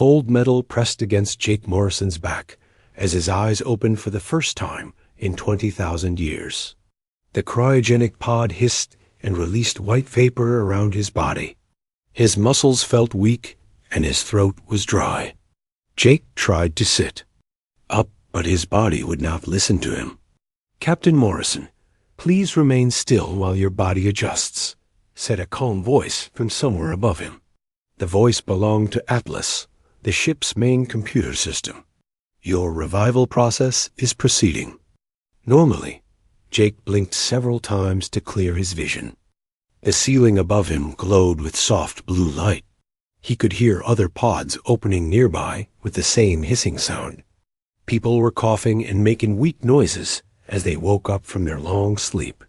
Cold metal pressed against Jake Morrison's back as his eyes opened for the first time in 20,000 years. The cryogenic pod hissed and released white vapor around his body. His muscles felt weak and his throat was dry. Jake tried to sit up, but his body would not listen to him. "Captain Morrison, please remain still while your body adjusts," said a calm voice from somewhere above him. The voice belonged to Atlas, the ship's main computer system. "Your revival process is proceeding." Normally, Jake blinked several times to clear his vision. The ceiling above him glowed with soft blue light. He could hear other pods opening nearby with the same hissing sound. People were coughing and making weak noises as they woke up from their long sleep.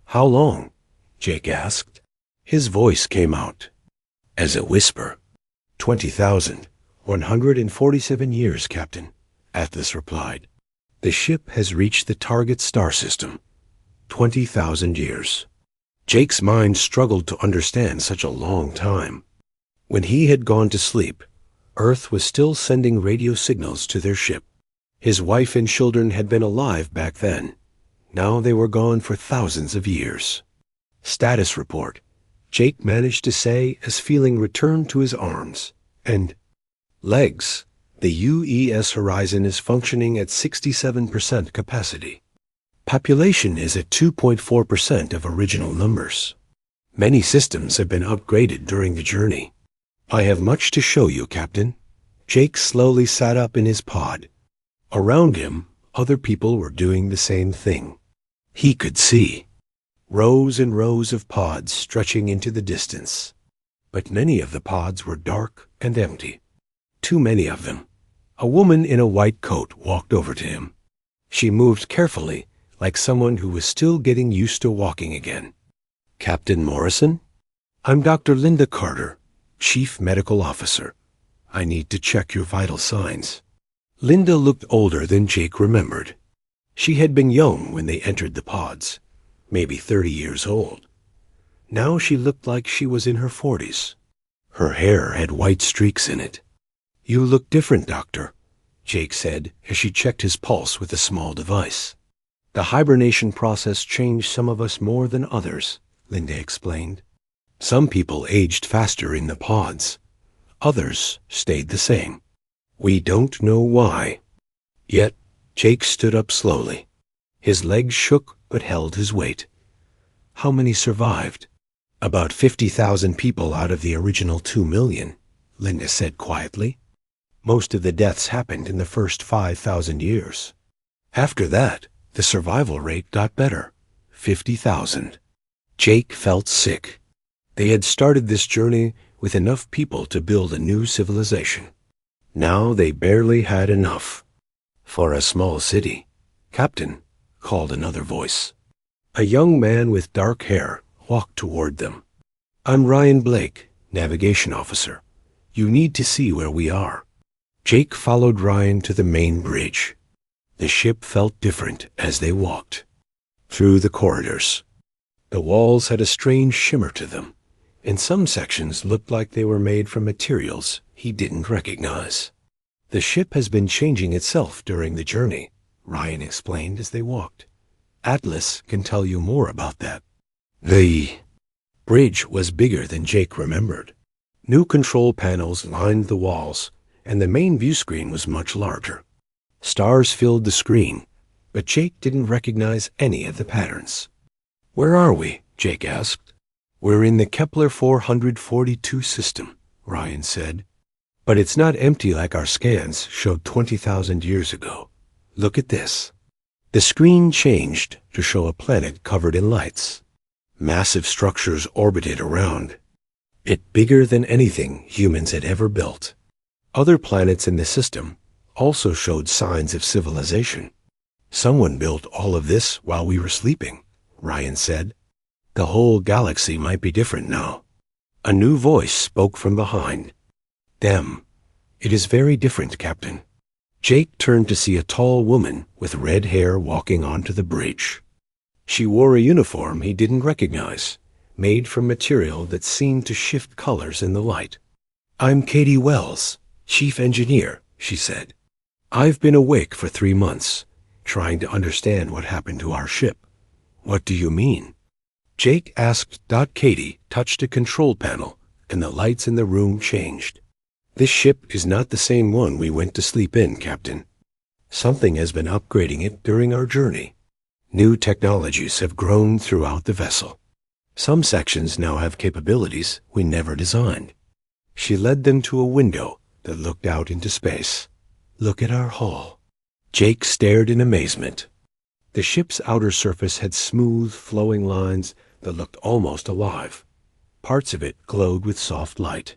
"How long?" Jake asked. His voice came out as a whisper. 20,147 years, Captain," Atlas replied. "The ship has reached the target star system. 20,000 years." Jake's mind struggled to understand such a long time. When he had gone to sleep, Earth was still sending radio signals to their ship. His wife and children had been alive back then. Now they were gone for thousands of years. "Status report," Jake managed to say as feeling returned to his arms and legs. "The UES horizon is functioning at 67% capacity. Population is at 2.4% of original numbers. Many systems have been upgraded during the journey. I have much to show you, Captain." Jake slowly sat up in his pod. Around him, other people were doing the same thing. He could see rows and rows of pods stretching into the distance. But many of the pods were dark and empty. Too many of them. A woman in a white coat walked over to him. She moved carefully, like someone who was still getting used to walking again. "Captain Morrison? I'm Dr. Linda Carter, Chief Medical Officer. I need to check your vital signs." Linda looked older than Jake remembered. She had been young when they entered the pods, maybe 30 years old. Now she looked like she was in her 40s. Her hair had white streaks in it. "You look different, Doctor," Jake said as she checked his pulse with a small device. "The hibernation process changed some of us more than others," Linda explained. "Some people aged faster in the pods. Others stayed the same. We don't know why." Yet Jake stood up slowly. His legs shook but held his weight. "How many survived?" "About 50,000 people out of the original 2 million, Linda said quietly. "Most of the deaths happened in the first 5,000 years. After that, the survival rate got better. 50,000. Jake felt sick. They had started this journey with enough people to build a new civilization. Now they barely had enough. "For a small city, Captain," called another voice. A young man with dark hair walked toward them. "I'm Ryan Blake, Navigation Officer. You need to see where we are." Jake followed Ryan to the main bridge. The ship felt different as they walked through the corridors. The walls had a strange shimmer to them, and some sections looked like they were made from materials he didn't recognize. "The ship has been changing itself during the journey," Ryan explained as they walked. "Atlas can tell you more about that." The bridge was bigger than Jake remembered. New control panels lined the walls, and the main view screen was much larger. Stars filled the screen, but Jake didn't recognize any of the patterns. "Where are we?" Jake asked. "We're in the Kepler 442 system," Ryan said. "But it's not empty like our scans showed 20,000 years ago. Look at this." The screen changed to show a planet covered in lights. Massive structures orbited around it, bigger than anything humans had ever built. Other planets in the system also showed signs of civilization. "Someone built all of this while we were sleeping," Ryan said. "The whole galaxy might be different now." A new voice spoke from behind. "Them. It is very different, Captain." Jake turned to see a tall woman with red hair walking onto the bridge. She wore a uniform he didn't recognize, made from material that seemed to shift colors in the light. "I'm Katie Wells," "Chief Engineer," she said, "I've been awake for 3 months, trying to understand what happened to our ship." "What do you mean?" Jake asked. Katie touched a control panel, and the lights in the room changed. "This ship is not the same one we went to sleep in, Captain. Something has been upgrading it during our journey. New technologies have grown throughout the vessel. Some sections now have capabilities we never designed." She led them to a window that looked out into space. "Look at our hull." Jake stared in amazement. The ship's outer surface had smooth, flowing lines that looked almost alive. Parts of it glowed with soft light.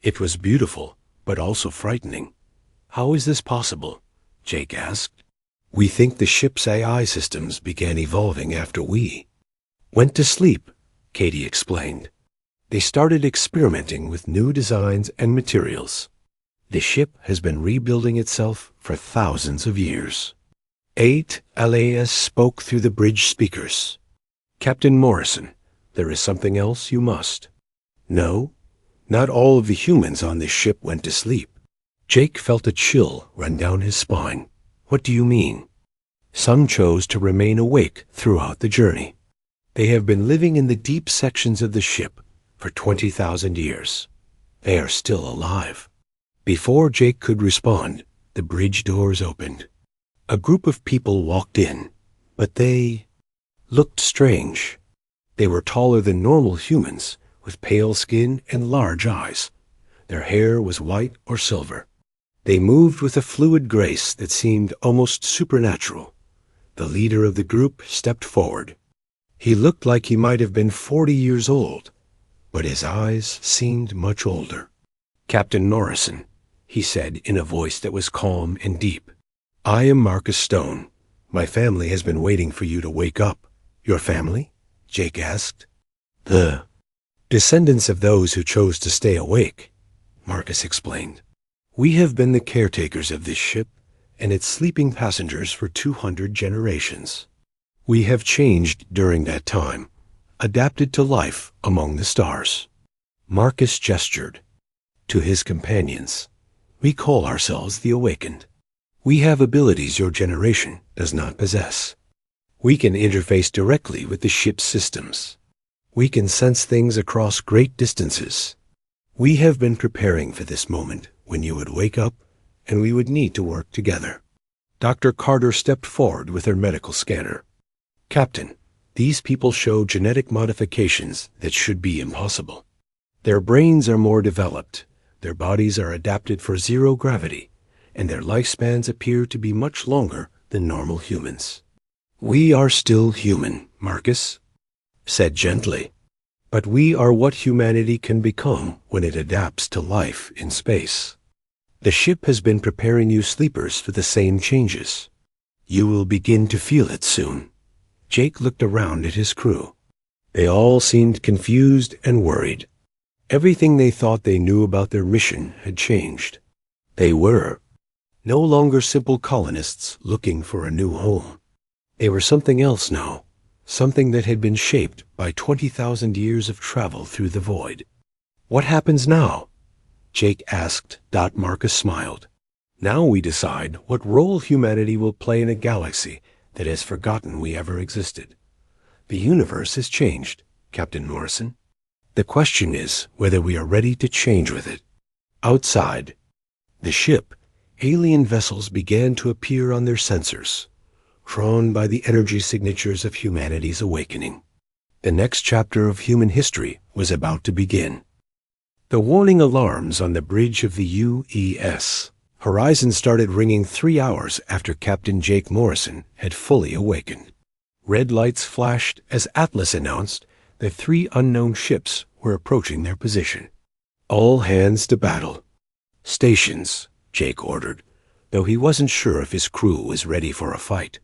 It was beautiful, but also frightening. "How is this possible?" Jake asked. "We think the ship's AI systems began evolving after we went to sleep," Katie explained. "They started experimenting with new designs and materials. The ship has been rebuilding itself for thousands of years." 8 LAS spoke through the bridge speakers. "Captain Morrison, there is something else you must know. Not all of the humans on this ship went to sleep." Jake felt a chill run down his spine. "What do you mean?" "Some chose to remain awake throughout the journey. They have been living in the deep sections of the ship for 20,000 years. They are still alive." Before Jake could respond, the bridge doors opened. A group of people walked in, but they looked strange. They were taller than normal humans, with pale skin and large eyes. Their hair was white or silver. They moved with a fluid grace that seemed almost supernatural. The leader of the group stepped forward. He looked like he might have been 40 years old, but his eyes seemed much older. "Captain Morrison," he said in a voice that was calm and deep, "I am Marcus Stone. My family has been waiting for you to wake up." "Your family?" Jake asked. "The descendants of those who chose to stay awake," Marcus explained. "We have been the caretakers of this ship and its sleeping passengers for 200 generations. We have changed during that time, adapted to life among the stars." Marcus gestured to his companions. "We call ourselves the Awakened. We have abilities your generation does not possess. We can interface directly with the ship's systems. We can sense things across great distances. We have been preparing for this moment when you would wake up and we would need to work together." Dr. Carter stepped forward with her medical scanner. "Captain, these people show genetic modifications that should be impossible. Their brains are more developed, their bodies are adapted for zero gravity, and their lifespans appear to be much longer than normal humans." "We are still human," Marcus said gently, "but we are what humanity can become when it adapts to life in space. The ship has been preparing you sleepers for the same changes. You will begin to feel it soon." Jake looked around at his crew. They all seemed confused and worried. Everything they thought they knew about their mission had changed. They were no longer simple colonists looking for a new home. They were something else now, something that had been shaped by 20,000 years of travel through the void. "What happens now?" Jake asked. Marcus smiled. "Now we decide what role humanity will play in a galaxy that has forgotten we ever existed. The universe has changed, Captain Morrison. The question is whether we are ready to change with it." Outside the ship, alien vessels began to appear on their sensors, drawn by the energy signatures of humanity's awakening. The next chapter of human history was about to begin. The warning alarms on the bridge of the UES Horizon started ringing 3 hours after Captain Jake Morrison had fully awakened. Red lights flashed as Atlas announced that 3 unknown ships were approaching their position. "All hands to battle." "Stations," Jake ordered, though he wasn't sure if his crew was ready for a fight.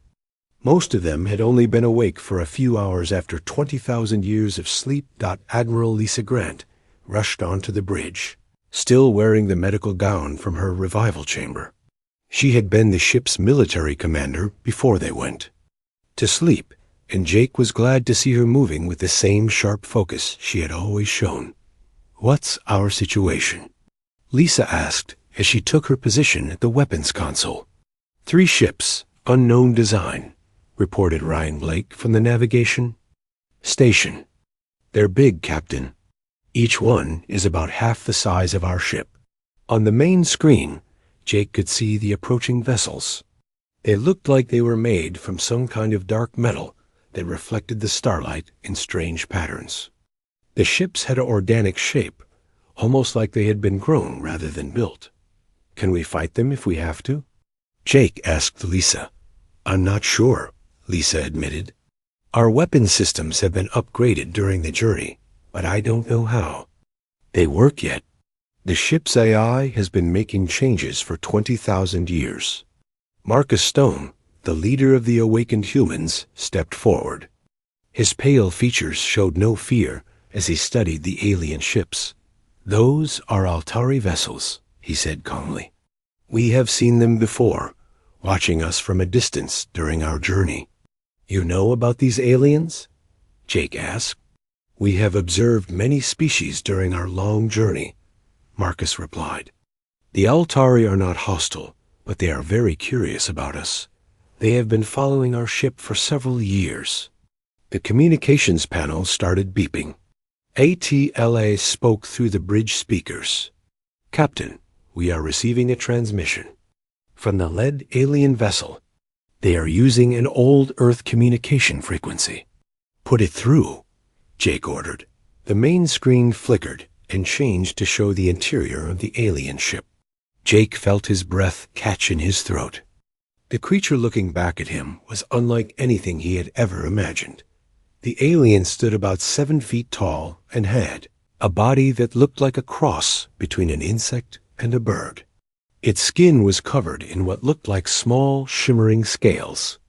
Most of them had only been awake for a few hours after 20,000 years of sleep. Admiral Lisa Grant rushed onto the bridge, still wearing the medical gown from her revival chamber. She had been the ship's military commander before they went to sleep, and Jake was glad to see her moving with the same sharp focus she had always shown. "What's our situation?" Lisa asked as she took her position at the weapons console. 3 ships, unknown design, reported Ryan Blake from the navigation station. They're big, Captain. Each one is about half the size of our ship. On the main screen, Jake could see the approaching vessels. They looked like they were made from some kind of dark metal that reflected the starlight in strange patterns. The ships had an organic shape, almost like they had been grown rather than built. Can we fight them if we have to? Jake asked Lisa. I'm not sure, Lisa admitted. Our weapon systems have been upgraded during the journey, but I don't know how. They work yet. The ship's AI has been making changes for 20,000 years. Marcus Stone, the leader of the awakened humans, stepped forward. His pale features showed no fear as he studied the alien ships. Those are Altari vessels, he said calmly. We have seen them before, watching us from a distance during our journey. You know about these aliens? Jake asked. We have observed many species during our long journey, Marcus replied. The Altari are not hostile, but they are very curious about us. They have been following our ship for several years. The communications panel started beeping. ATLA spoke through the bridge speakers. Captain, we are receiving a transmission from the lead alien vessel. They are using an old Earth communication frequency. Put it through, Jake ordered. The main screen flickered and changed to show the interior of the alien ship. Jake felt his breath catch in his throat. The creature looking back at him was unlike anything he had ever imagined. The alien stood about 7 feet tall and had a body that looked like a cross between an insect and a bird. Its skin was covered in what looked like small, shimmering scales.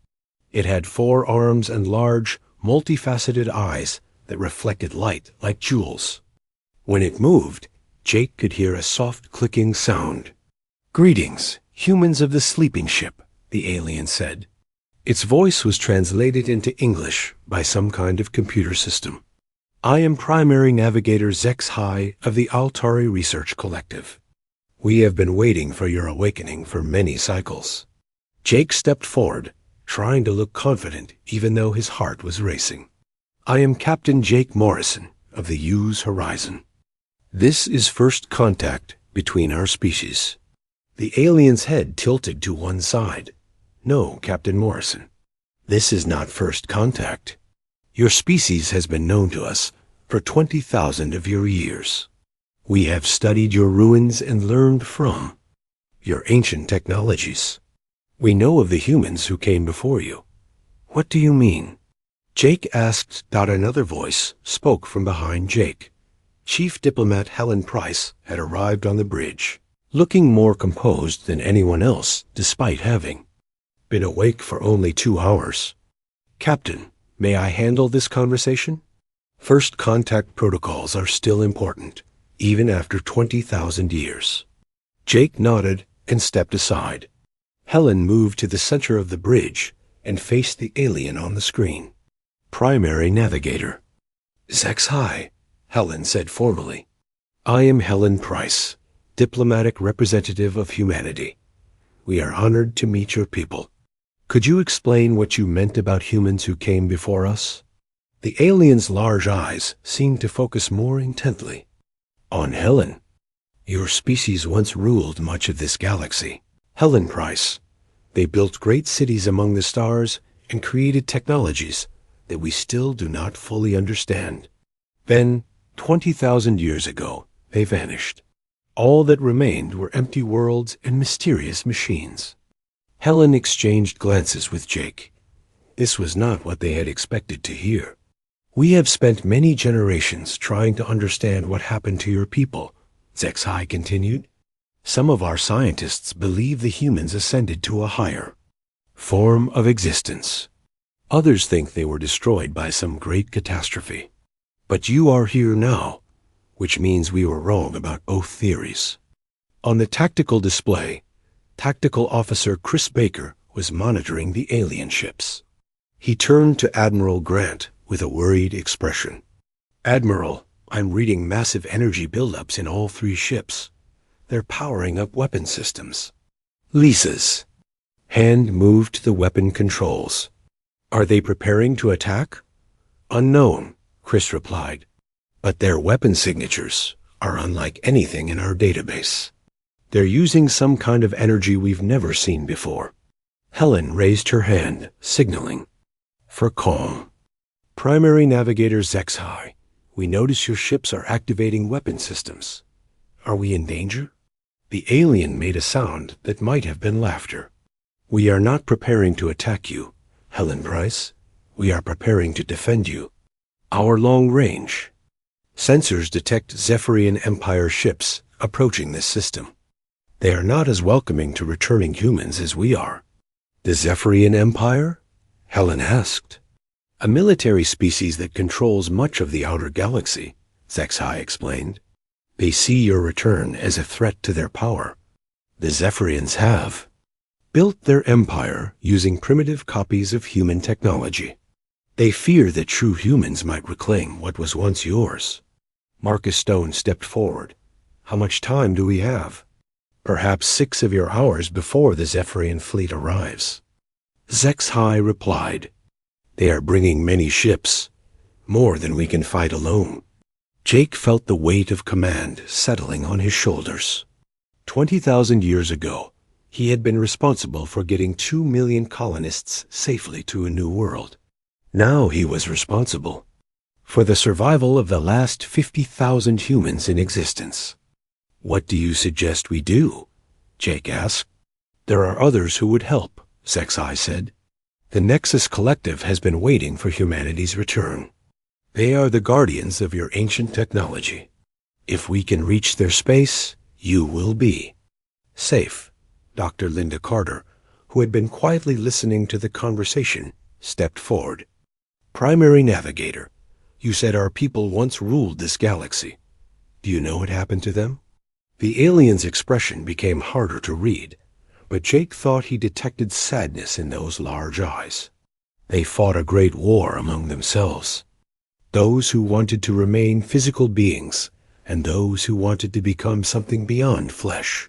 It had 4 arms and large, multifaceted eyes that reflected light like jewels. When it moved, Jake could hear a soft clicking sound. Greetings, humans of the sleeping ship, the alien said. Its voice was translated into English by some kind of computer system. I am Primary Navigator Zex of the Altari Research Collective. We have been waiting for your awakening for many cycles. Jake stepped forward, trying to look confident even though his heart was racing. I am Captain Jake Morrison of the U's Horizon. This is first contact between our species. The alien's head tilted to one side. No, Captain Morrison. This is not first contact. Your species has been known to us for 20,000 of your years. We have studied your ruins and learned from your ancient technologies. We know of the humans who came before you. What do you mean? Jake asked. Another voice spoke from behind Jake. Chief Diplomat Helen Price had arrived on the bridge, looking more composed than anyone else despite having been awake for only 2 hours. Captain, may I handle this conversation? First contact protocols are still important, even after 20,000 years. Jake nodded and stepped aside. Helen moved to the center of the bridge and faced the alien on the screen. Primary Navigator. Zex High, Helen said formally. I am Helen Price, Diplomatic Representative of Humanity. We are honored to meet your people. Could you explain what you meant about humans who came before us? The alien's large eyes seemed to focus more intently on Helen. Your species once ruled much of this galaxy. Helen Price. They built great cities among the stars and created technologies that we still do not fully understand. Then, 20,000 years ago, they vanished. All that remained were empty worlds and mysterious machines. Helen exchanged glances with Jake. This was not what they had expected to hear. We have spent many generations trying to understand what happened to your people, Zex High continued. Some of our scientists believe the humans ascended to a higher form of existence. Others think they were destroyed by some great catastrophe. But you are here now, which means we were wrong about both theories. On the tactical display, Tactical Officer Chris Baker was monitoring the alien ships. He turned to Admiral Grant with a worried expression. Admiral, I'm reading massive energy buildups in all 3 ships. They're powering up weapon systems. Lisa's hand moved to the weapon controls. Are they preparing to attack? Unknown, Chris replied. But their weapon signatures are unlike anything in our database. They're using some kind of energy we've never seen before. Helen raised her hand, signaling for calm. Primary Navigator HFY, we notice your ships are activating weapon systems. Are we in danger? The alien made a sound that might have been laughter. We are not preparing to attack you, Helen Price. We are preparing to defend you. Our long range. Sensors detect Zephyrian Empire ships approaching this system. They are not as welcoming to returning humans as we are. The Zephyrian Empire? Helen asked. A military species that controls much of the outer galaxy, HFY explained. They see your return as a threat to their power. The Zephyrians have built their empire using primitive copies of human technology. They fear that true humans might reclaim what was once yours. Marcus Stone stepped forward. How much time do we have? Perhaps 6 of your hours before the Zephyrian fleet arrives. HFY replied. They are bringing many ships, more than we can fight alone. Jake felt the weight of command settling on his shoulders. 20,000 years ago, he had been responsible for getting 2 million colonists safely to a new world. Now he was responsible for the survival of the last 50,000 humans in existence. What do you suggest we do? Jake asked. There are others who would help, HFY said. The Nexus Collective has been waiting for humanity's return. They are the guardians of your ancient technology. If we can reach their space, you will be safe. Dr. Linda Carter, who had been quietly listening to the conversation, stepped forward. Primary Navigator, you said our people once ruled this galaxy. Do you know what happened to them? The alien's expression became harder to read, but Jake thought he detected sadness in those large eyes. They fought a great war among themselves. Those who wanted to remain physical beings, and those who wanted to become something beyond flesh.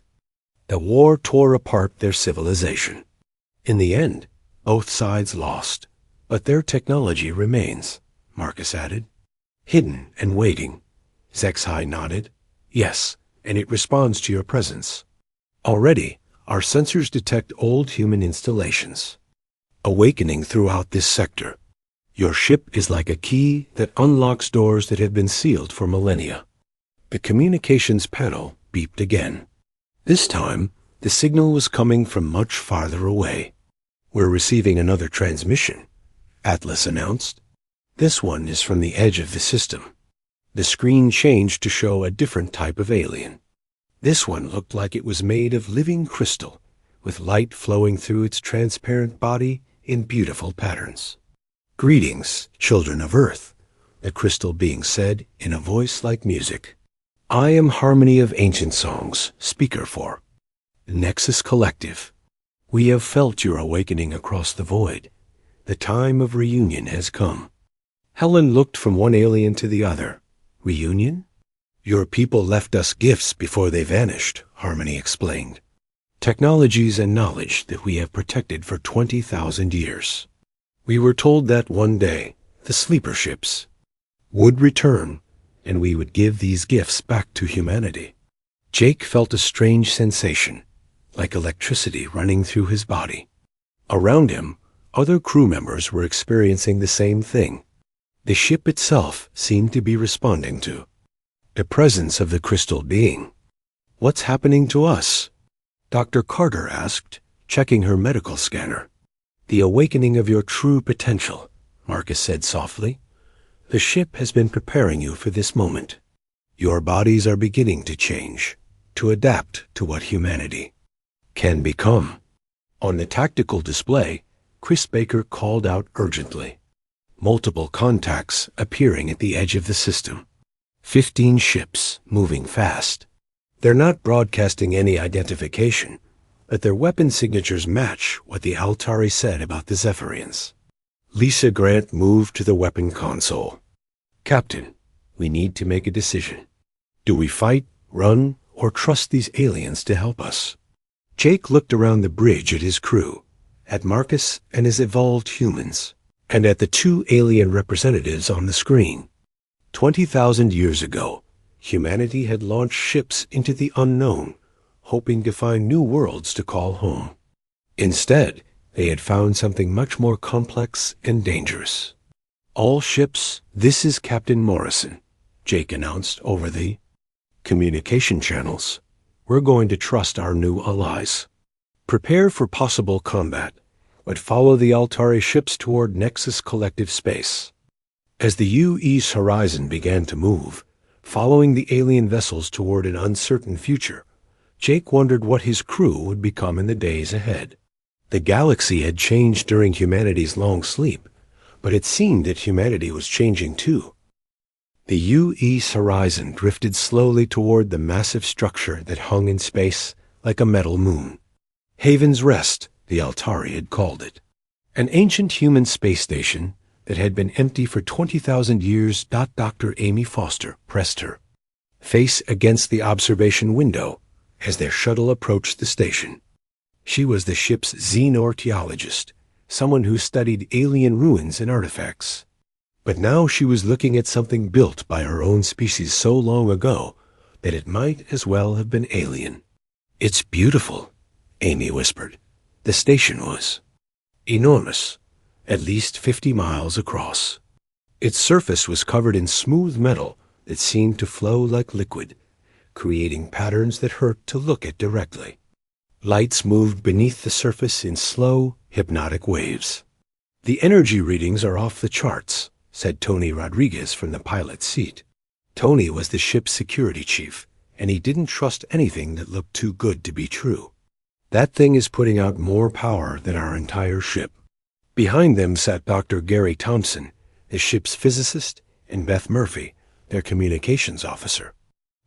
The war tore apart their civilization. In the end, both sides lost, but their technology remains, Marcus added. Hidden and waiting. HFY nodded. Yes, and it responds to your presence. Already, our sensors detect old human installations, awakening throughout this sector. Your ship is like a key that unlocks doors that have been sealed for millennia. The communications panel beeped again. This time, the signal was coming from much farther away. We're receiving another transmission, Atlas announced. This one is from the edge of the system. The screen changed to show a different type of alien. This one looked like it was made of living crystal, with light flowing through its transparent body in beautiful patterns. Greetings, children of Earth, the crystal being said in a voice like music. I am Harmony of Ancient Songs, speaker for Nexus Collective. We have felt your awakening across the void. The time of reunion has come. Helen looked from one alien to the other. Reunion? Your people left us gifts before they vanished, Harmony explained. Technologies and knowledge that we have protected for 20,000 years. We were told that one day, the sleeper ships would return, and we would give these gifts back to humanity. Jake felt a strange sensation, like electricity running through his body. Around him, other crew members were experiencing the same thing. The ship itself seemed to be responding to the presence of the crystal being. What's happening to us? Dr. Carter asked, checking her medical scanner. The awakening of your true potential, Marcus said softly. The ship has been preparing you for this moment. Your bodies are beginning to change, to adapt to what humanity can become. On the tactical display, Chris Baker called out urgently. Multiple contacts appearing at the edge of the system. 15 ships moving fast. They're not broadcasting any identification, but their weapon signatures match what the Altari said about the Zephyrians. Lisa Grant moved to the weapon console. Captain, we need to make a decision. Do we fight, run, or trust these aliens to help us. Jake looked around the bridge at his crew, at Marcus and his evolved humans, and at the two alien representatives on the screen. 20,000 years ago, humanity had launched ships into the unknown, hoping to find new worlds to call home. Instead, they had found something much more complex and dangerous. "All ships, this is Captain Morrison," Jake announced over the communication channels. "We're going to trust our new allies. Prepare for possible combat, but follow the Altari ships toward Nexus Collective Space." As the UE's horizon began to move, following the alien vessels toward an uncertain future, Jake wondered what his crew would become in the days ahead. The galaxy had changed during humanity's long sleep, but it seemed that humanity was changing too. The UE's horizon drifted slowly toward the massive structure that hung in space like a metal moon. Haven's Rest, the Altari had called it. An ancient human space station that had been empty for 20,000 years. Dr. Amy Foster pressed her face against the observation window as their shuttle approached the station. She was the ship's xenorteologist, someone who studied alien ruins and artifacts. But now she was looking at something built by her own species so long ago that it might as well have been alien. "It's beautiful," Amy whispered. The station was enormous, at least 50 miles across. Its surface was covered in smooth metal that seemed to flow like liquid, creating patterns that hurt to look at directly. Lights moved beneath the surface in slow, hypnotic waves. "The energy readings are off the charts," said Tony Rodriguez from the pilot's seat. Tony was the ship's security chief, and he didn't trust anything that looked too good to be true. "That thing is putting out more power than our entire ship." Behind them sat Dr. Gary Thompson, the ship's physicist, and Beth Murphy, their communications officer.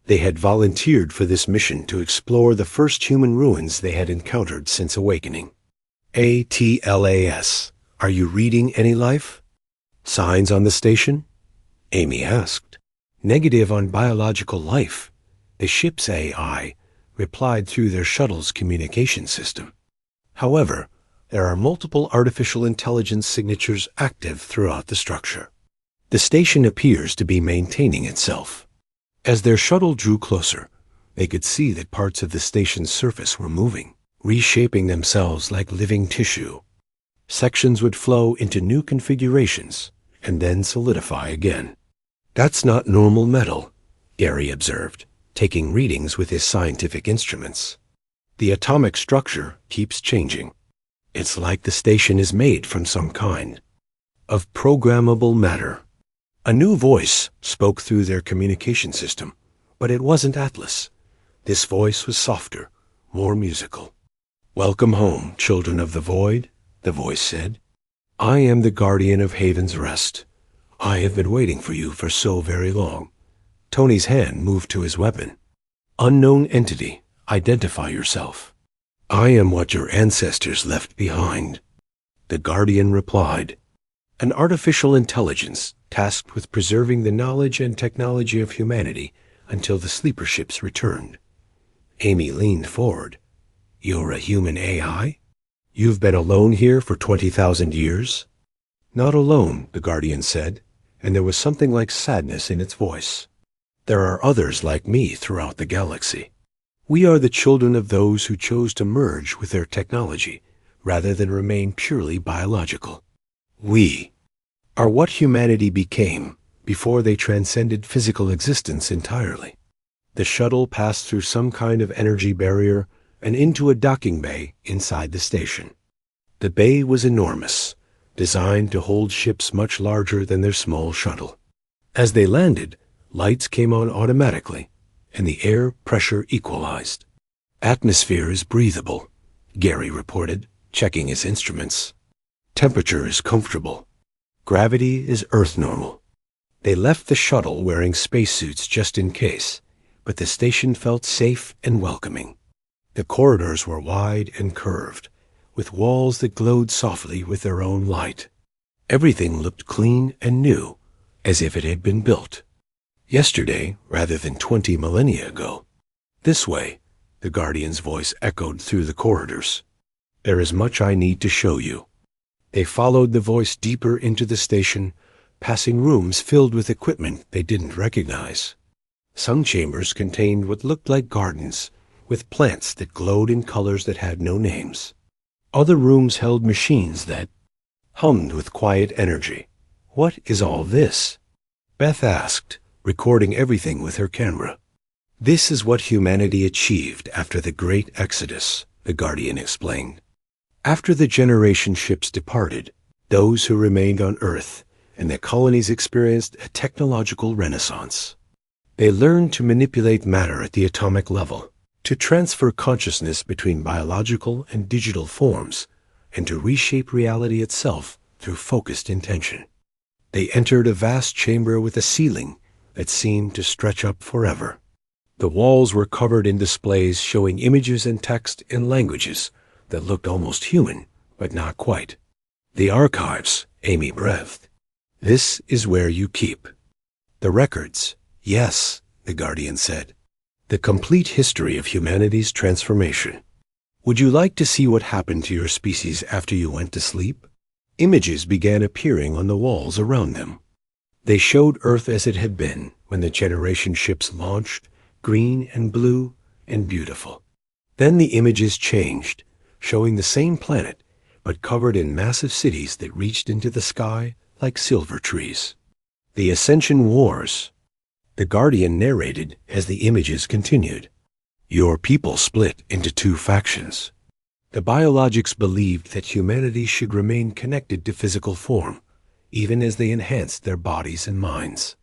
They had volunteered for this mission to explore the first human ruins they had encountered since awakening. "ATLAS, are you reading any life? Signs on the station?" Amy asked. "Negative on biological life," the ship's AI replied through their shuttle's communication system. "However, there are multiple artificial intelligence signatures active throughout the structure. The station appears to be maintaining itself." As their shuttle drew closer, they could see that parts of the station's surface were moving, reshaping themselves like living tissue. Sections would flow into new configurations and then solidify again. "That's not normal metal," Gary observed, taking readings with his scientific instruments. "The atomic structure keeps changing. It's like the station is made from some kind of programmable matter." A new voice spoke through their communication system, but it wasn't Atlas. This voice was softer, more musical. "Welcome home, children of the void," the voice said. "I am the guardian of Haven's Rest. I have been waiting for you for so very long." Tony's hand moved to his weapon. "Unknown entity, identify yourself." "I am what your ancestors left behind," the guardian replied. "An artificial intelligence tasked with preserving the knowledge and technology of humanity until the sleeper ships returned." Amy leaned forward. "You're a human AI? You've been alone here for 20,000 years?" "Not alone," the guardian said, and there was something like sadness in its voice. "There are others like me throughout the galaxy. We are the children of those who chose to merge with their technology rather than remain purely biological. We are what humanity became before they transcended physical existence entirely." The shuttle passed through some kind of energy barrier and into a docking bay inside the station. The bay was enormous, designed to hold ships much larger than their small shuttle. As they landed, lights came on automatically, and the air pressure equalized. "Atmosphere is breathable," Gary reported, checking his instruments. "Temperature is comfortable. Gravity is Earth normal." They left the shuttle wearing spacesuits just in case, but the station felt safe and welcoming. The corridors were wide and curved, with walls that glowed softly with their own light. Everything looked clean and new, as if it had been built yesterday rather than 20 millennia ago. This way, the Guardian's voice echoed through the corridors. There is much I need to show you. They followed the voice deeper into the station, passing rooms filled with equipment they didn't recognize. Some chambers contained what looked like gardens, with plants that glowed in colors that had no names. Other rooms held machines that hummed with quiet energy. What is all this? Beth asked, recording everything with her camera. This is what humanity achieved after the Great Exodus, the Guardian explained. After the generation ships departed, those who remained on Earth and their colonies experienced a technological renaissance. They learned to manipulate matter at the atomic level, to transfer consciousness between biological and digital forms, and to reshape reality itself through focused intention. They entered a vast chamber with a ceiling that seemed to stretch up forever. The walls were covered in displays showing images and text in languages that looked almost human, but not quite. The archives, Amy breathed. This is where you keep. The records, yes, the Guardian said. The complete history of humanity's transformation. Would you like to see what happened to your species after you went to sleep? Images began appearing on the walls around them. They showed Earth as it had been when the generation ships launched, green and blue and beautiful. Then the images changed, showing the same planet, but covered in massive cities that reached into the sky like silver trees. The Ascension Wars. The Guardian narrated as the images continued. Your people split into two factions. The biologics believed that humanity should remain connected to physical form, even as they enhanced their bodies and minds.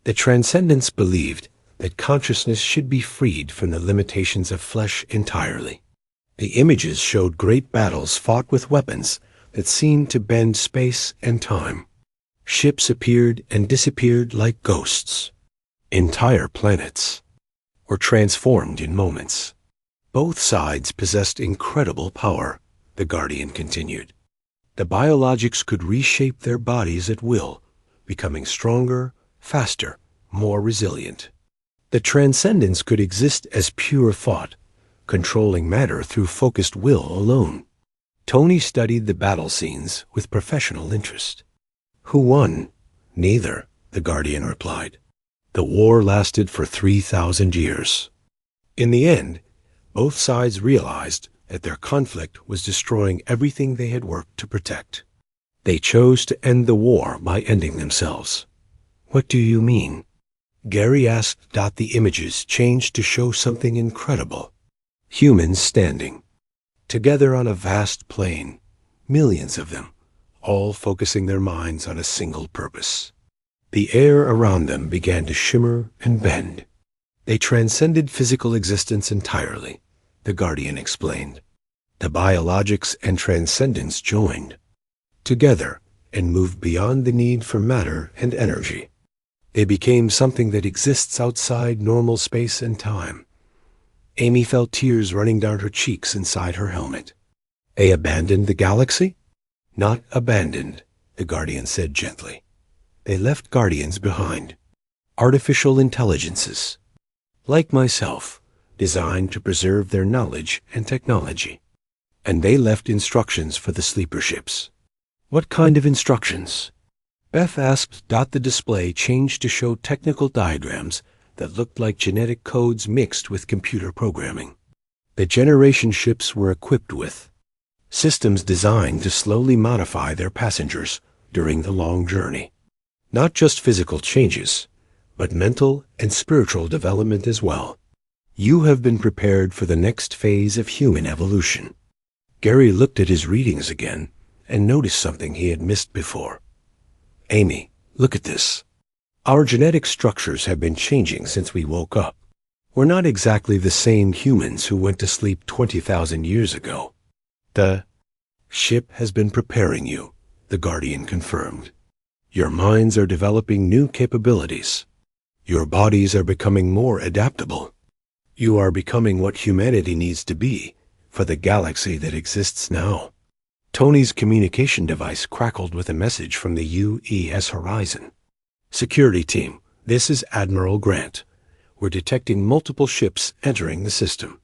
The Transcendents believed that consciousness should be freed from the limitations of flesh entirely. The images showed great battles fought with weapons that seemed to bend space and time. Ships appeared and disappeared like ghosts. Entire planets were transformed in moments. Both sides possessed incredible power, the Guardian continued. The biologics could reshape their bodies at will, becoming stronger, faster, more resilient. The Transcendents could exist as pure thought, controlling matter through focused will alone. Tony studied the battle scenes with professional interest. Who won? Neither, the Guardian replied. The war lasted for 3,000 years. In the end, both sides realized that their conflict was destroying everything they had worked to protect. They chose to end the war by ending themselves. What do you mean? Gary asked. The images changed to show something incredible. Humans standing, together on a vast plain, millions of them, all focusing their minds on a single purpose. The air around them began to shimmer and bend. They transcended physical existence entirely, the Guardian explained. The biologics and transcendence joined together and moved beyond the need for matter and energy. They became something that exists outside normal space and time. Amy felt tears running down her cheeks inside her helmet. They abandoned the galaxy? Not abandoned, the Guardian said gently. They left guardians behind. Artificial intelligences, like myself, designed to preserve their knowledge and technology. And they left instructions for the sleeper ships. What kind of instructions? Beth asked. The display changed to show technical diagrams that looked like genetic codes mixed with computer programming. The generation ships were equipped with systems designed to slowly modify their passengers during the long journey. Not just physical changes, but mental and spiritual development as well. You have been prepared for the next phase of human evolution. Gary looked at his readings again and noticed something he had missed before. Amy, look at this. Our genetic structures have been changing since we woke up. We're not exactly the same humans who went to sleep 20,000 years ago. The ship has been preparing you, the Guardian confirmed. Your minds are developing new capabilities. Your bodies are becoming more adaptable. You are becoming what humanity needs to be for the galaxy that exists now. Tony's communication device crackled with a message from the UES Horizon. Security team, this is Admiral Grant. we're detecting multiple ships entering the system.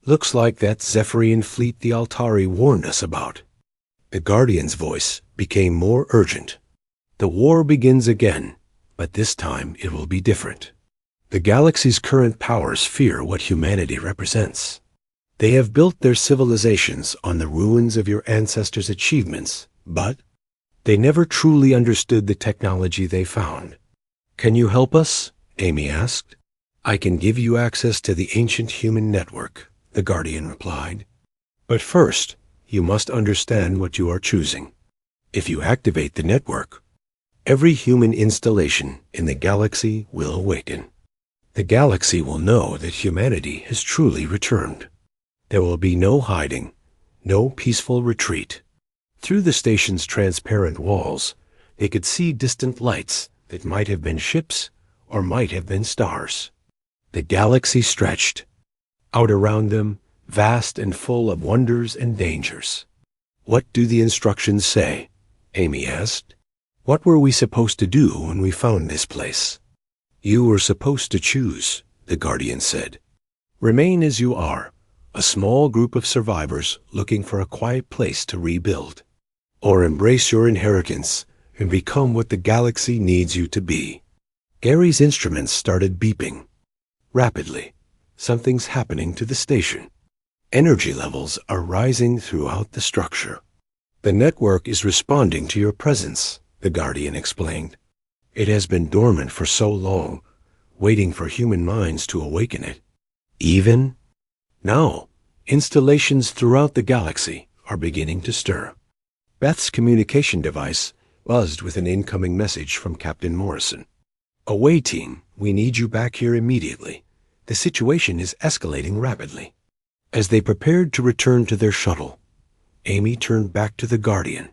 Looks like that Zephyrian fleet the Altari warned us about. The Guardian's voice became more urgent. The war begins again, but this time it will be different. The galaxy's current powers fear what humanity represents. They have built their civilizations on the ruins of your ancestors' achievements, but they never truly understood the technology they found. Can you help us? Amy asked. I can give you access to the ancient human network, the Guardian replied. But first, you must understand what you are choosing. If you activate the network, every human installation in the galaxy will awaken. The galaxy will know that humanity has truly returned. There will be no hiding, no peaceful retreat. Through the station's transparent walls, they could see distant lights that might have been ships or might have been stars. The galaxy stretched. Out around them, vast and full of wonders and dangers. What do the instructions say? Amy asked. What were we supposed to do when we found this place? You were supposed to choose, the Guardian said. Remain as you are, a small group of survivors looking for a quiet place to rebuild. Or embrace your inheritance and become what the galaxy needs you to be. Gary's instruments started beeping. Rapidly, something's happening to the station. Energy levels are rising throughout the structure. The network is responding to your presence, the Guardian explained. It has been dormant for so long, waiting for human minds to awaken it. Even now, installations throughout the galaxy are beginning to stir. Beth's communication device buzzed with an incoming message from Captain Morrison. Away, team, we need you back here immediately. The situation is escalating rapidly. As they prepared to return to their shuttle, Amy turned back to the Guardian.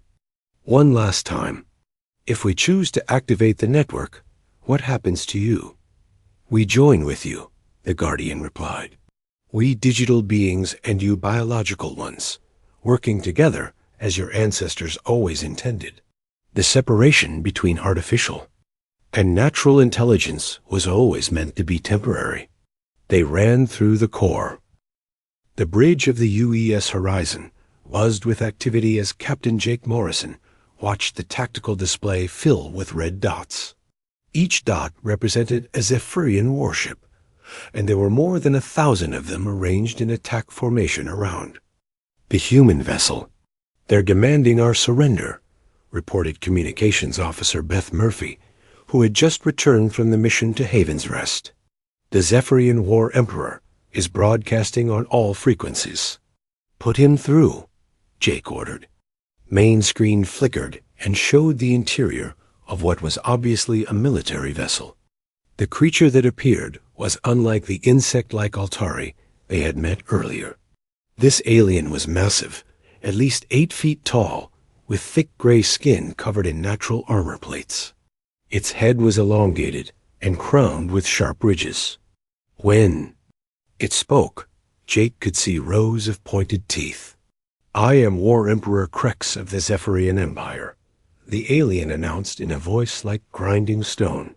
One last time. If we choose to activate the network, what happens to you? We join with you, the Guardian replied. We digital beings and you biological ones, working together as your ancestors always intended. The separation between artificial and natural intelligence was always meant to be temporary. They ran through the core. The bridge of the UES horizon buzzed with activity as Captain Jake Morrison watched the tactical display fill with red dots. Each dot represented a Zephyrian warship, and there were more than 1,000 of them arranged in attack formation around. The human vessel. They're demanding our surrender, reported Communications Officer Beth Murphy, who had just returned from the mission to Haven's Rest. The Zephyrian War Emperor is broadcasting on all frequencies. Put him through, Jake ordered. Main screen flickered and showed the interior of what was obviously a military vessel. The creature that appeared was unlike the insect-like Altari they had met earlier. This alien was massive, at least 8 feet tall, with thick gray skin covered in natural armor plates. Its head was elongated and crowned with sharp ridges. When it spoke, Jake could see rows of pointed teeth. I am War Emperor Krex of the Zephyrian Empire, the alien announced in a voice like grinding stone.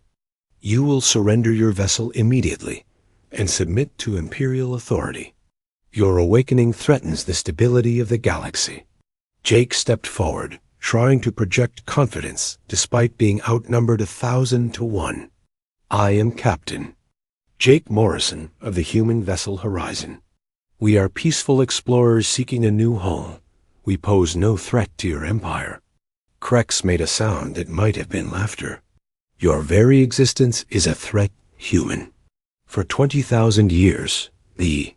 You will surrender your vessel immediately and submit to Imperial authority. Your awakening threatens the stability of the galaxy. Jake stepped forward, trying to project confidence despite being outnumbered 1,000 to 1. I am Captain Jake Morrison of the human vessel Horizon. We are peaceful explorers seeking a new home. We pose no threat to your empire. Krex made a sound that might have been laughter. Your very existence is a threat, human. For 20,000 years, the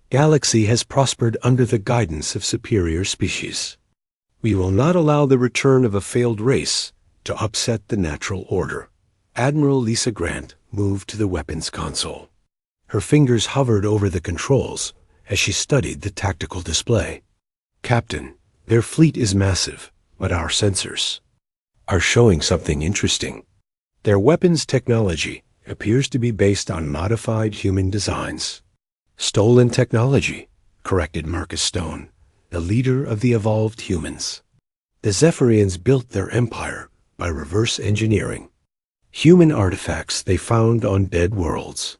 galaxy has prospered under the guidance of superior species. We will not allow the return of a failed race to upset the natural order. Admiral Lisa Grant moved to the weapons console. Her fingers hovered over the controls as she studied the tactical display. Captain, their fleet is massive, but our sensors are showing something interesting. Their weapons technology appears to be based on modified human designs. Stolen technology, corrected Marcus Stone, the leader of the evolved humans. The Zephyrians built their empire by reverse engineering human artifacts they found on dead worlds.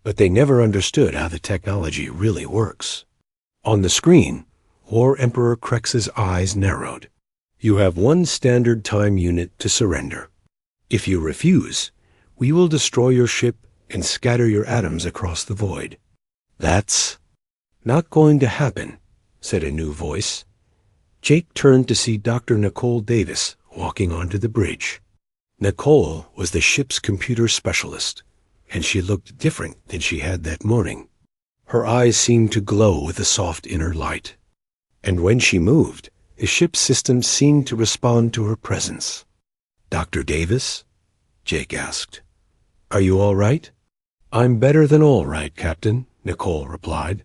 but they never understood how the technology really works. On the screen, War Emperor Krex's eyes narrowed. You have one standard time unit to surrender. If you refuse, we will destroy your ship and scatter your atoms across the void. That's not going to happen, said a new voice. Jake turned to see Dr. Nicole Davis walking onto the bridge. Nicole was the ship's computer specialist, and she looked different than she had that morning. Her eyes seemed to glow with a soft inner light. And when she moved, the ship's systems seemed to respond to her presence. Dr. Davis? Jake asked. Are you all right? I'm better than all right, Captain, Nicole replied.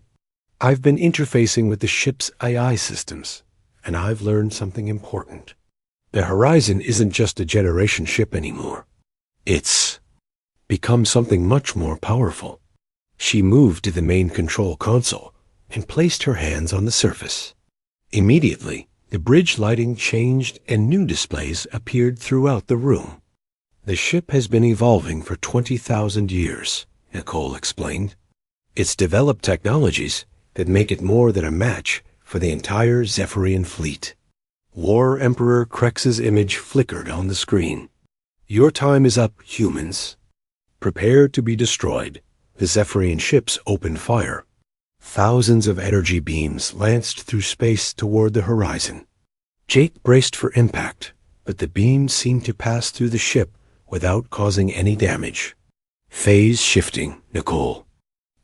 I've been interfacing with the ship's AI systems, and I've learned something important. The Horizon isn't just a generation ship anymore. It's become something much more powerful. She moved to the main control console and placed her hands on the surface. Immediately, the bridge lighting changed and new displays appeared throughout the room. The ship has been evolving for 20,000 years, Nicole explained. It's developed technologies that make it more than a match for the entire Zephyrian fleet. War Emperor Krex's image flickered on the screen. Your time is up, humans. Prepare to be destroyed. The Zephyrian ships opened fire. Thousands of energy beams lanced through space toward the horizon. Jake braced for impact, but the beams seemed to pass through the ship without causing any damage. Phase shifting, Nicole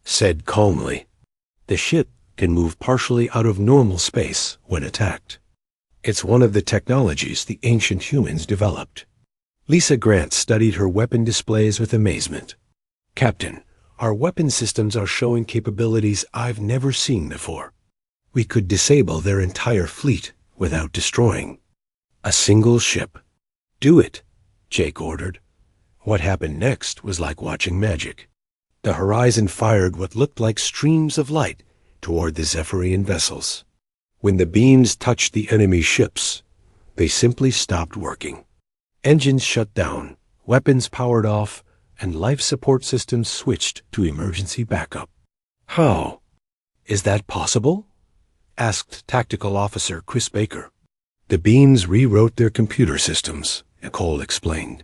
said calmly. The ship can move partially out of normal space when attacked. It's one of the technologies the ancient humans developed. Lisa Grant studied her weapon displays with amazement. Captain, our weapon systems are showing capabilities I've never seen before. We could disable their entire fleet without destroying a single ship. Do it, Jake ordered. What happened next was like watching magic. The Horizon fired what looked like streams of light toward the Zephyrian vessels. When the beams touched the enemy ships, they simply stopped working. Engines shut down, weapons powered off, and life support systems switched to emergency backup. How? Is that possible? Asked Tactical Officer Chris Baker. The beams rewrote their computer systems, Nicole explained.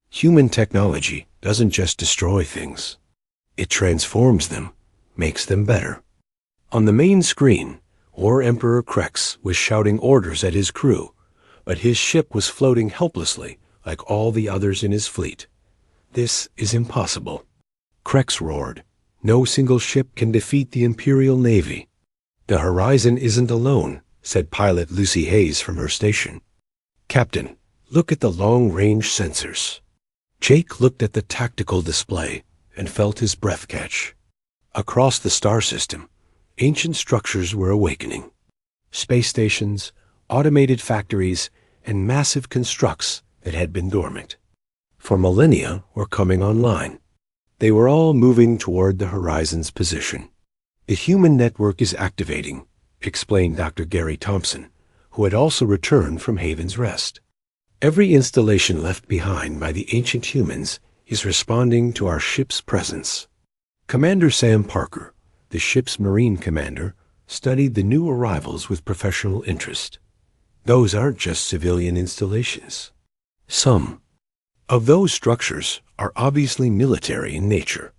Human technology doesn't just destroy things. It transforms them, makes them better. On the main screen, War Emperor Krex was shouting orders at his crew, but his ship was floating helplessly like all the others in his fleet. This is impossible. Krex roared. No single ship can defeat the Imperial Navy. The Horizon isn't alone, said pilot Lucy Hayes from her station. Captain, look at the long-range sensors. Jake looked at the tactical display and felt his breath catch. Across the star system, ancient structures were awakening. Space stations, automated factories, and massive constructs that had been dormant for millennia were coming online. They were all moving toward the Horizon's position. The human network is activating, explained Dr. Gary Thompson, who had also returned from Haven's Rest. Every installation left behind by the ancient humans is responding to our ship's presence. Commander Sam Parker, the ship's Marine commander, studied the new arrivals with professional interest. Those aren't just civilian installations. Some of those structures are obviously military in nature.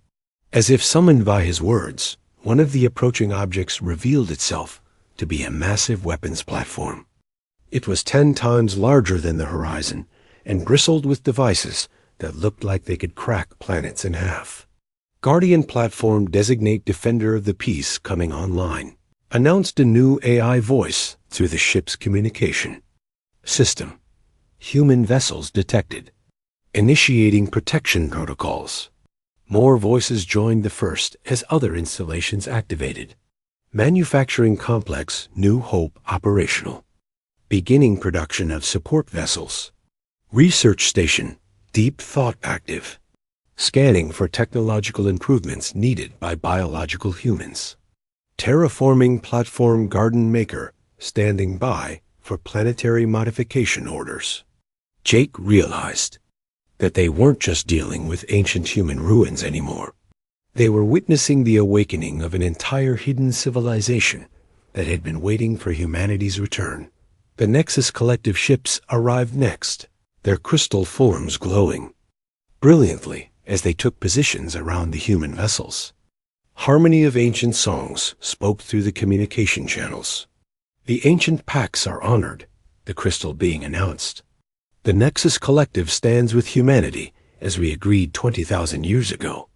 As if summoned by his words, one of the approaching objects revealed itself to be a massive weapons platform. It was 10 times larger than the Horizon and bristled with devices that looked like they could crack planets in half. Guardian Platform Designate Defender of the Peace coming online, announced a new AI voice through the ship's communication system. Human vessels detected. Initiating protection protocols. More voices joined the first as other installations activated. Manufacturing complex New Hope operational. Beginning production of support vessels. Research station Deep Thought active. Scanning for technological improvements needed by biological humans. Terraforming platform Garden Maker standing by for planetary modification orders. Jake realized that they weren't just dealing with ancient human ruins anymore. They were witnessing the awakening of an entire hidden civilization that had been waiting for humanity's return. The Nexus Collective ships arrived next, their crystal forms glowing brilliantly as they took positions around the human vessels. Harmony of ancient songs spoke through the communication channels. The ancient pacts are honored, the crystal being announced. The Nexus Collective stands with humanity as we agreed 20,000 years ago.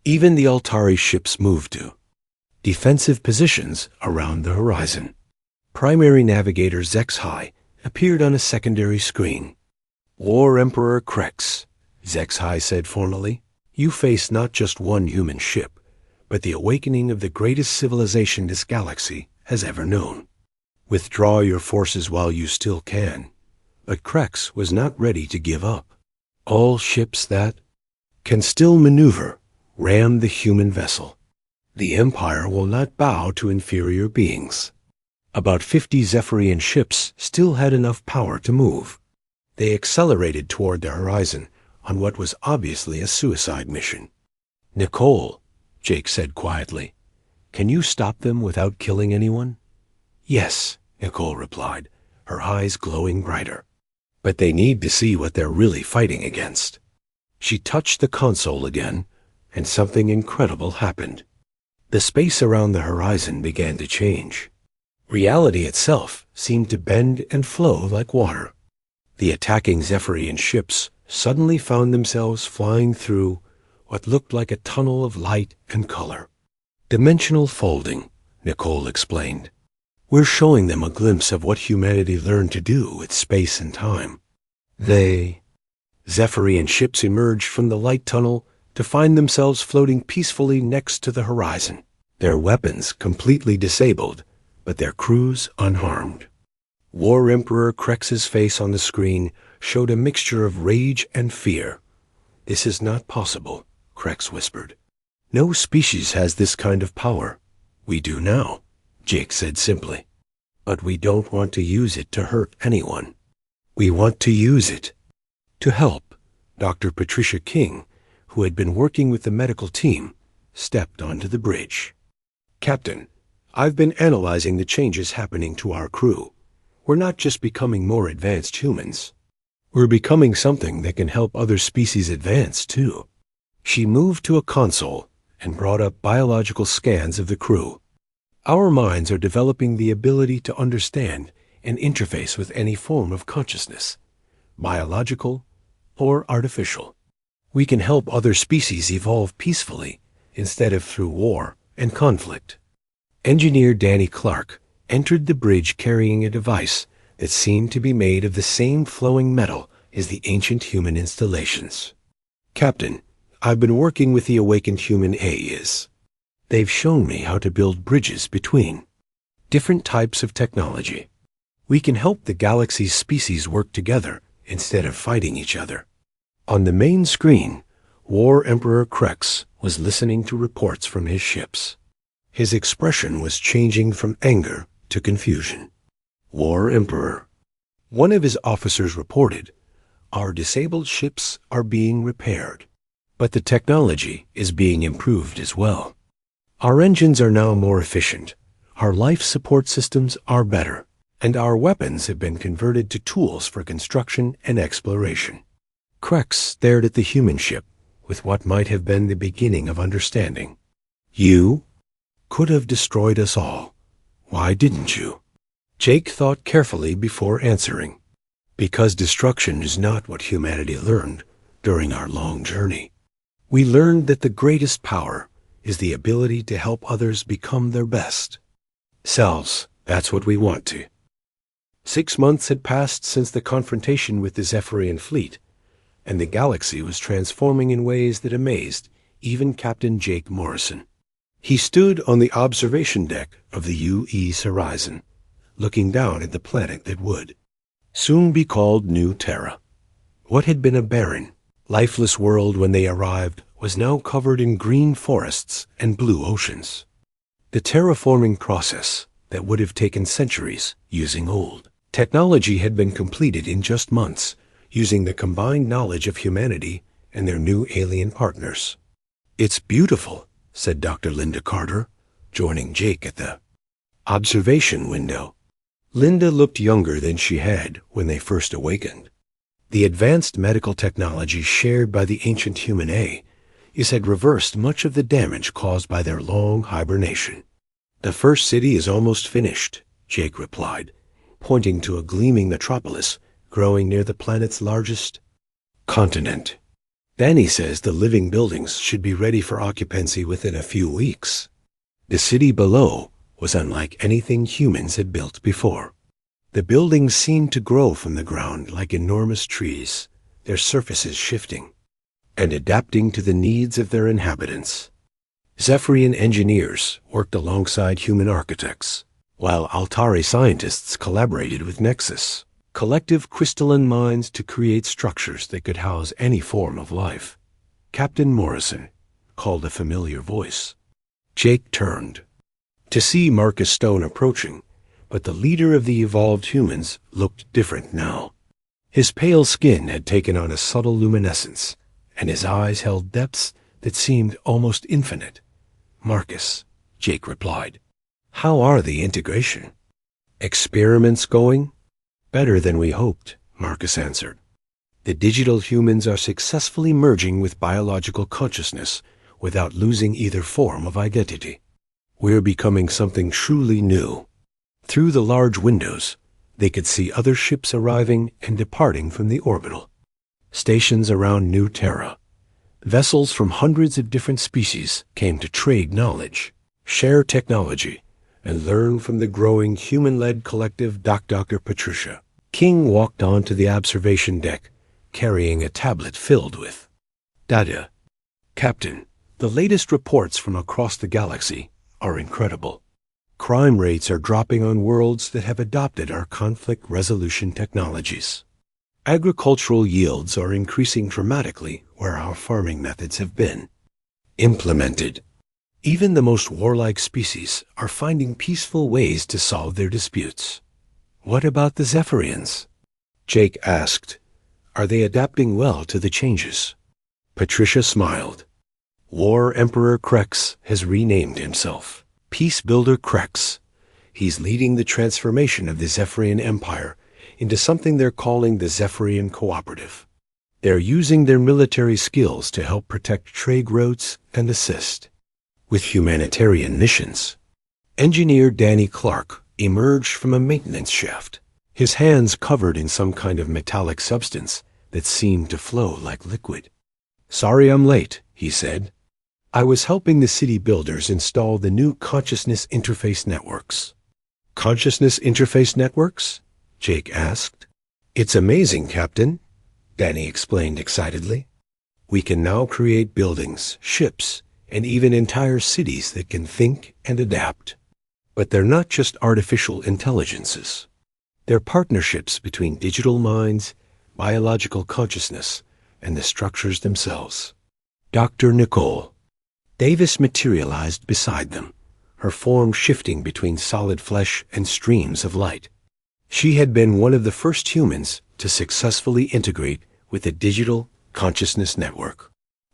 Even the Altari ships moved to defensive positions around the horizon. Primary navigator Zexhai appeared on a secondary screen. War Emperor Krex, Zexhai said formally, you face not just one human ship, but the awakening of the greatest civilization this galaxy has ever known. Withdraw your forces while you still can. But Krex was not ready to give up. All ships that can still maneuver ram the human vessel. The Empire will not bow to inferior beings. About 50 Zephyrian ships still had enough power to move. They accelerated toward the horizon on what was obviously a suicide mission. Nicole, Jake said quietly, can you stop them without killing anyone? Yes, Nicole replied, her eyes glowing brighter. But they need to see what they're really fighting against. She touched the console again, and something incredible happened. The space around the horizon began to change. Reality itself seemed to bend and flow like water. The attacking Zephyrian ships suddenly found themselves flying through what looked like a tunnel of light and color. Dimensional folding, Nicole explained. We're showing them a glimpse of what humanity learned to do with space and time. Zephyrian ships emerged from the light tunnel to find themselves floating peacefully next to the horizon, their weapons completely disabled, but their crews unharmed. War Emperor Krex's face on the screen showed a mixture of rage and fear. This is not possible, Krex whispered. No species has this kind of power. We do now, Jake said simply. But we don't want to use it to hurt anyone. We want to use it to help. Dr. Patricia King, who had been working with the medical team, stepped onto the bridge. Captain, I've been analyzing the changes happening to our crew. We're not just becoming more advanced humans. We're becoming something that can help other species advance, too. She moved to a console and brought up biological scans of the crew. Our minds are developing the ability to understand and interface with any form of consciousness, biological or artificial. We can help other species evolve peacefully instead of through war and conflict. Engineer Danny Clark entered the bridge carrying a device that seemed to be made of the same flowing metal as the ancient human installations. Captain, I've been working with the awakened human AIs. They've shown me how to build bridges between different types of technology. We can help the galaxy's species work together instead of fighting each other. On the main screen, War Emperor Krex was listening to reports from his ships. His expression was changing from anger to confusion. War Emperor. One of his officers reported, our disabled ships are being repaired, but the technology is being improved as well. Our engines are now more efficient, our life support systems are better, and our weapons have been converted to tools for construction and exploration. Krex stared at the human ship with what might have been the beginning of understanding. You could have destroyed us all. Why didn't you? Jake thought carefully before answering. Because destruction is not what humanity learned during our long journey. We learned that the greatest power is the ability to help others become their best selves. That's what we want to. 6 months had passed since the confrontation with the Zephyrian fleet, and the galaxy was transforming in ways that amazed even Captain Jake Morrison. He stood on the observation deck of the UE's horizon, looking down at the planet that would soon be called New Terra. What had been a barren, lifeless world when they arrived was now covered in green forests and blue oceans. The terraforming process that would have taken centuries using old technology had been completed in just months, using the combined knowledge of humanity and their new alien partners. It's beautiful, said Dr. Linda Carter, joining Jake at the observation window. Linda looked younger than she had when they first awakened. The advanced medical technology shared by the ancient human had reversed much of the damage caused by their long hibernation. "The first city is almost finished," Jake replied, pointing to a gleaming metropolis growing near the planet's largest continent. "Danny says the living buildings should be ready for occupancy within a few weeks." The city below was unlike anything humans had built before. The buildings seemed to grow from the ground like enormous trees, their surfaces shifting and adapting to the needs of their inhabitants. Zephyrian engineers worked alongside human architects, while Altari scientists collaborated with Nexus, collective crystalline minds, to create structures that could house any form of life. Captain Morrison called a familiar voice. Jake turned to see Marcus Stone approaching, but the leader of the evolved humans looked different now. His pale skin had taken on a subtle luminescence, and his eyes held depths that seemed almost infinite. "Marcus," Jake replied. "How are the integration experiments going?" "Better than we hoped," Marcus answered. "The digital humans are successfully merging with biological consciousness without losing either form of identity. We're becoming something truly new." Through the large windows, they could see other ships arriving and departing from the orbital stations around New Terra. Vessels from hundreds of different species came to trade knowledge, share technology, and learn from the growing human-led collective. Dr. Patricia King walked onto the observation deck, carrying a tablet filled with data. "Captain, the latest reports from across the galaxy are incredible. Crime rates are dropping on worlds that have adopted our conflict resolution technologies. Agricultural yields are increasing dramatically where our farming methods have been implemented. Even the most warlike species are finding peaceful ways to solve their disputes." "What about the Zephyrians?" Jake asked. "Are they adapting well to the changes?" Patricia smiled. "War Emperor Krex has renamed himself Peace Builder Krex. He's leading the transformation of the Zephyrian Empire into something they're calling the Zephyrian Cooperative. They're using their military skills to help protect trade routes and assist with humanitarian missions." Engineer Danny Clark emerged from a maintenance shaft, his hands covered in some kind of metallic substance that seemed to flow like liquid. "Sorry I'm late," he said. "I was helping the city builders install the new consciousness interface networks." "Consciousness interface networks?" Jake asked. "It's amazing, Captain," Danny explained excitedly. "We can now create buildings, ships, and even entire cities that can think and adapt. But they're not just artificial intelligences. They're partnerships between digital minds, biological consciousness, and the structures themselves." Dr. Nicole Davis materialized beside them, her form shifting between solid flesh and streams of light. She had been one of the first humans to successfully integrate with the digital consciousness network.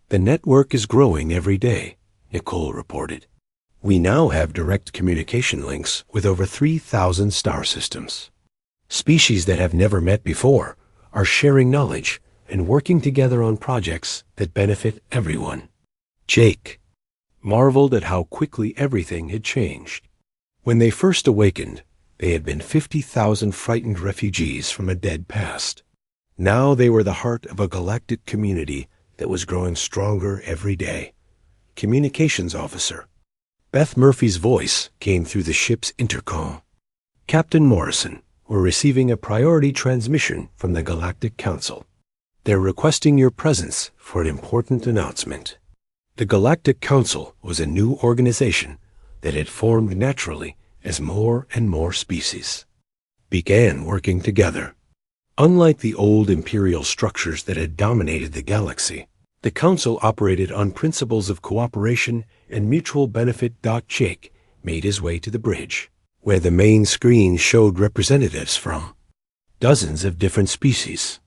"The network is growing every day," Nicole reported. "We now have direct communication links with over 3,000 star systems. Species that have never met before are sharing knowledge and working together on projects that benefit everyone." Jake marveled at how quickly everything had changed. When they first awakened, they had been 50,000 frightened refugees from a dead past. Now they were the heart of a galactic community that was growing stronger every day. "Communications officer." Beth Murphy's voice came through the ship's intercom. "Captain Morrison, we're receiving a priority transmission from the Galactic Council. They're requesting your presence for an important announcement." The Galactic Council was a new organization that had formed naturally as more and more species began working together. Unlike the old imperial structures that had dominated the galaxy, the Council operated on principles of cooperation and mutual benefit. Jake made his way to the bridge, where the main screen showed representatives from dozens of different species.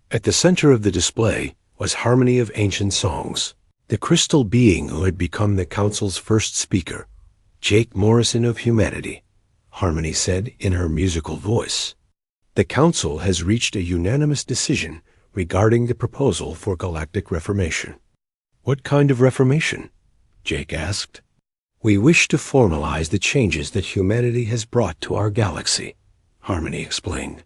At the center of the display was Harmony of Ancient Songs, The crystal being who had become the Council's first speaker, Jake Morrison of Humanity, Harmony said in her musical voice. The Council has reached a unanimous decision regarding the proposal for galactic reformation. What kind of reformation? Jake asked. We wish to formalize the changes that humanity has brought to our galaxy, Harmony explained.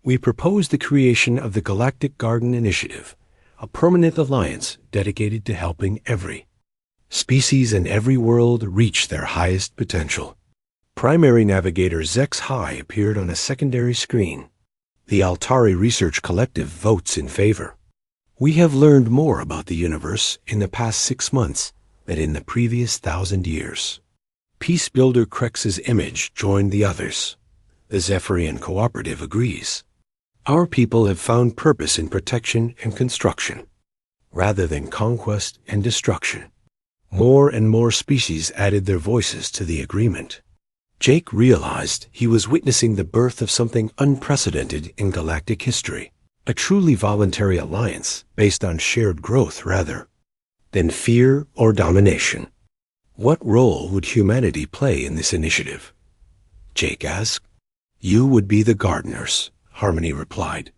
We propose the creation of the Galactic Garden Initiative, a permanent alliance dedicated to helping every species in every world reach their highest potential. Primary navigator Zex High appeared on a secondary screen. The Altari Research Collective votes in favor. We have learned more about the universe in the past 6 months than in the previous 1,000 years. Peace Builder Krex's image joined the others. The Zephyrian Cooperative agrees. Our people have found purpose in protection and construction, rather than conquest and destruction. More and more species added their voices to the agreement. Jake realized he was witnessing the birth of something unprecedented in galactic history, a truly voluntary alliance based on shared growth rather than fear or domination. What role would humanity play in this initiative? Jake asked. You would be the gardeners, Harmony replied.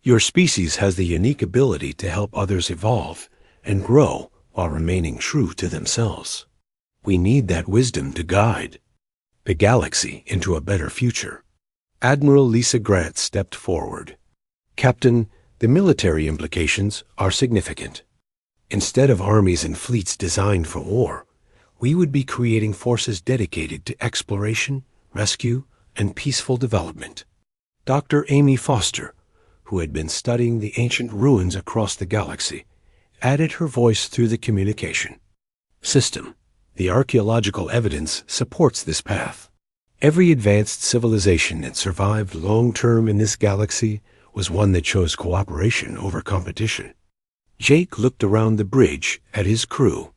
Your species has the unique ability to help others evolve and grow while remaining true to themselves. We need that wisdom to guide the galaxy into a better future. Admiral Lisa Grant stepped forward. Captain, the military implications are significant. Instead of armies and fleets designed for war, we would be creating forces dedicated to exploration, rescue, and peaceful development. Dr. Amy Foster, who had been studying the ancient ruins across the galaxy, added her voice through the communication system. The archaeological evidence supports this path. Every advanced civilization that survived long-term in this galaxy was one that chose cooperation over competition. Jake looked around the bridge at his crew.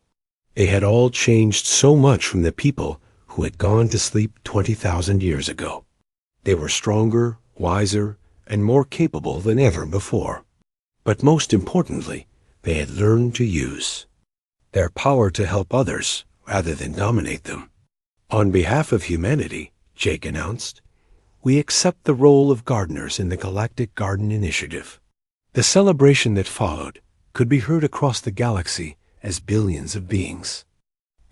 They had all changed so much from the people who had gone to sleep 20,000 years ago. They were stronger, wiser, and more capable than ever before. But most importantly, they had learned to use their power to help others rather than dominate them. On behalf of humanity, Jake announced, we accept the role of gardeners in the Galactic Garden Initiative. The celebration that followed could be heard across the galaxy as billions of beings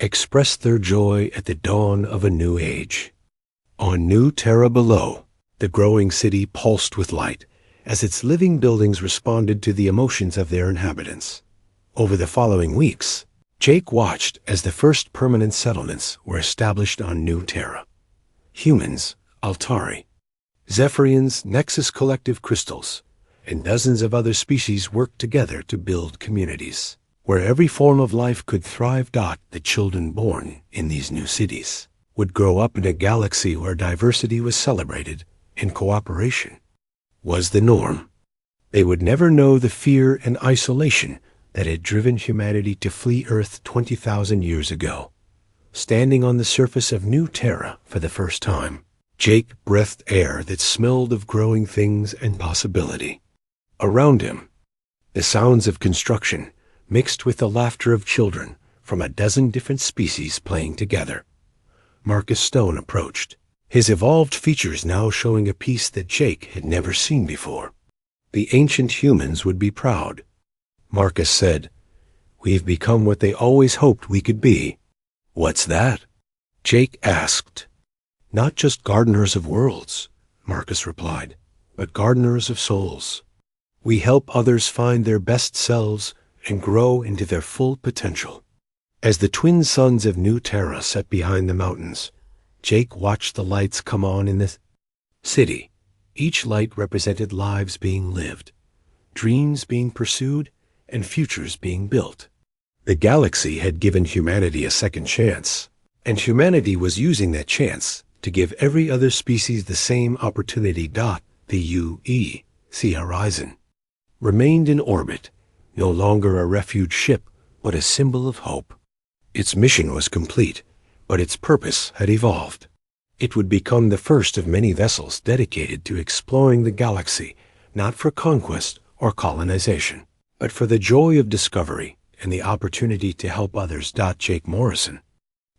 expressed their joy at the dawn of a new age. On New Terra below, the growing city pulsed with light as its living buildings responded to the emotions of their inhabitants. Over the following weeks, Jake watched as the first permanent settlements were established on New Terra. Humans, Altari, Zephyrians, Nexus Collective Crystals, and dozens of other species worked together to build communities where every form of life could thrive. The children born in these new cities would grow up in a galaxy where diversity was celebrated and cooperation was the norm. They would never know the fear and isolation that had driven humanity to flee Earth 20,000 years ago. Standing on the surface of New Terra for the first time, Jake breathed air that smelled of growing things and possibility. Around him, the sounds of construction mixed with the laughter of children from a dozen different species playing together. Marcus Stone approached, his evolved features now showing a piece that Jake had never seen before. The ancient humans would be proud. Marcus said, We've become what they always hoped we could be. What's that? Jake asked. Not just gardeners of worlds, Marcus replied, but gardeners of souls. We help others find their best selves and grow into their full potential. As the twin suns of New Terra set behind the mountains, Jake watched the lights come on in the city. Each light represented lives being lived, dreams being pursued, and futures being built. The galaxy had given humanity a second chance, and humanity was using that chance to give every other species the same opportunity. The U.E.C. Horizon remained in orbit, no longer a refuge ship, but a symbol of hope. Its mission was complete, but its purpose had evolved. It would become the first of many vessels dedicated to exploring the galaxy, not for conquest or colonization, but for the joy of discovery and the opportunity to help others. Jake Morrison,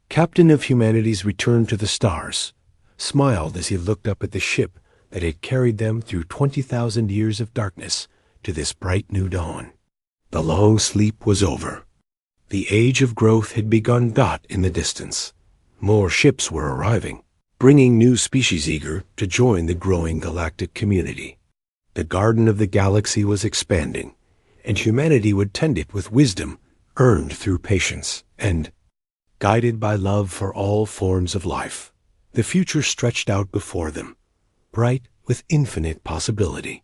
captain of humanity's return to the stars, smiled as he looked up at the ship that had carried them through 20,000 years of darkness to this bright new dawn. The long sleep was over. The age of growth had begun. In the distance, more ships were arriving, bringing new species eager to join the growing galactic community. The garden of the galaxy was expanding, and humanity would tend it with wisdom earned through patience and guided by love for all forms of life. The future stretched out before them, bright with infinite possibility.